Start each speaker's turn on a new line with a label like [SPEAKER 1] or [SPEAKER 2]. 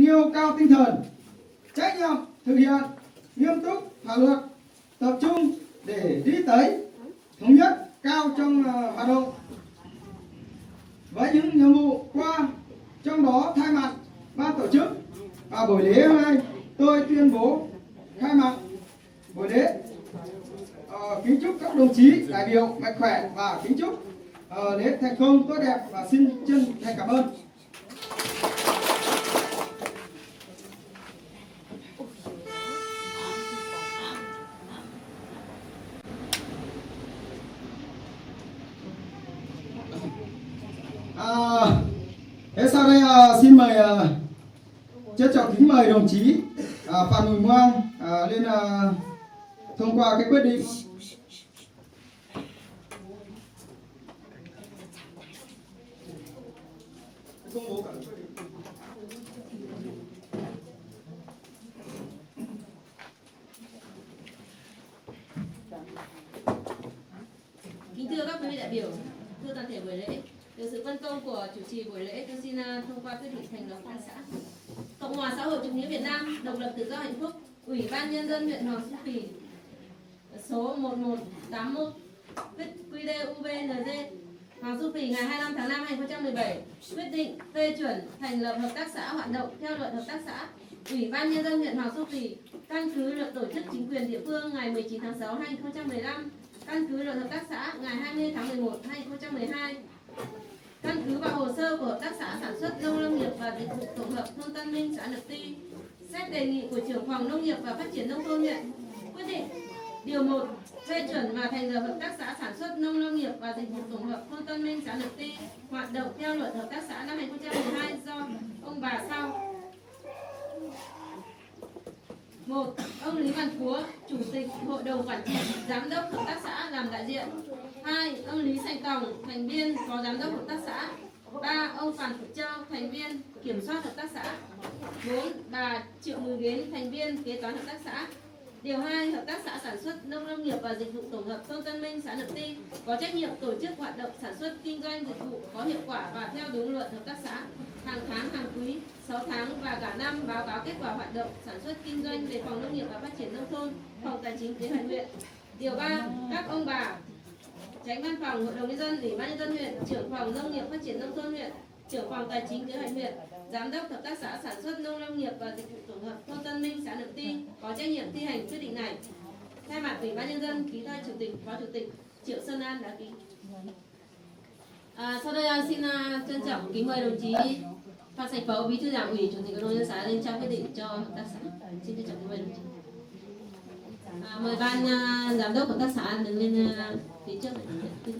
[SPEAKER 1] nêu cao tinh thần, trách nhiệm thực hiện nghiêm túc thảo luận, tập trung để đi tới thống nhất cao trong hoạt động. Với những nhiệm vụ qua, trong đó thay mặt ban tổ chức buổi lễ hôm nay, tôi tuyên bố khai mạc buổi lễ. Kính chúc các đồng chí đại biểu mạnh khỏe và kính chúc lễ thành công tốt đẹp và xin chân thành cảm ơn. Thế sau đây xin mời trân trọng kính mời đồng chí Phạm Huỳnh Quang lên thông qua cái quyết định.
[SPEAKER 2] Kính thưa các quý vị đại biểu, thưa toàn thể buổi lễ, được sự phân công của chủ trì buổi lễ, tôi xin thông qua quyết định thành lập hai xã. Cộng hòa xã hội chủ nghĩa Việt Nam, độc lập tự do hạnh phúc, Ủy ban nhân dân huyện Hoàng Su Phi số 1181 QĐ-UBND Hoàng Su Phi ngày 25 tháng 5 2017 quyết định phê chuẩn thành lập hợp tác xã hoạt động theo luật hợp tác xã. Ủy ban nhân dân huyện Hoàng Su Phi căn cứ luật tổ chức chính quyền địa phương ngày 19 tháng 6 2015, căn cứ luật hợp tác xã ngày 20 tháng 11 2012, căn cứ vào hồ sơ của hợp tác xã sản xuất nông lâm nghiệp và dịch vụ tổng hợp thôn Tân Minh, xã Nậm Ti, xét đề nghị của trưởng phòng nông nghiệp và phát triển nông thôn huyện, quyết định điều 1 phê chuẩn và thành lập hợp tác xã sản xuất nông lâm nghiệp và dịch vụ tổng hợp thôn Tân Minh, xã Nậm Ti hoạt động theo luật hợp tác xã năm 2012 do ông bà sau. 1. Ông Lý Văn Phúa, Chủ tịch Hội đồng Quản trị, Giám đốc Hợp tác xã làm đại diện. 2. Ông Lý Sành Tòng, thành viên, Phó Giám đốc Hợp tác xã. 3. Ông Phan Thị Châu, thành viên, Kiểm soát Hợp tác xã. 4. Bà Triệu Mười Đến, thành viên, Kế toán Hợp tác xã. Điều 2. Hợp tác xã sản xuất nông lâm nghiệp và dịch vụ tổng hợp thôn Tân Minh, xã Nậm Ti có trách nhiệm tổ chức hoạt động sản xuất kinh doanh dịch vụ có hiệu quả và theo đúng luật hợp tác xã. Hàng tháng, hàng quý, 6 tháng và cả năm báo cáo kết quả hoạt động sản xuất kinh doanh về phòng nông nghiệp và phát triển nông thôn, phòng tài chính kế hoạch huyện. Điều 3. Các ông bà Chánh văn phòng Hội đồng nhân dân, Ủy ban nhân dân huyện, trưởng phòng nông nghiệp phát triển nông thôn huyện, trưởng phòng tài chính kế hoạch huyện, giám đốc hợp tác xã sản xuất nông lâm nghiệp và dịch vụ tổng hợp thôn Tân Minh, xã Nậm Ti có trách nhiệm thi hành quyết định này. Thay mặt Ủy ban nhân dân, ký thay chủ tịch, phó chủ tịch Triệu Sơn An đã ký. Sau đây xin trân trọng kính mời đồng chí Phan Sạch Phấu, Bí thư Đảng ủy, Chủ tịch Hội đồng nhân dân xã lên trao quyết định cho hợp tác xã. Xin trân trọng kính mời đồng chí. Mời ban giám đốc hợp tác xã đứng lên phía trước này.